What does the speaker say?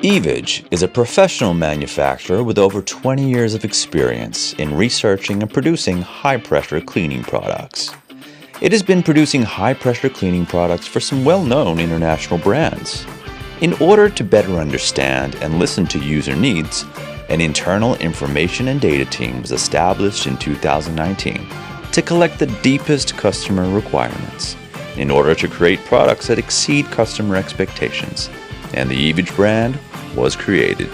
EVEAGE is a professional manufacturer with over 20 years of experience in researching and producing high-pressure cleaning products. It has been producing high-pressure cleaning products for some well-known international brands. In order to better understand and listen to user needs, an internal information and data team was established in 2019 to collect the deepest customer requirements in order to create products that exceed customer expectations, and the EVEAGE brand was created.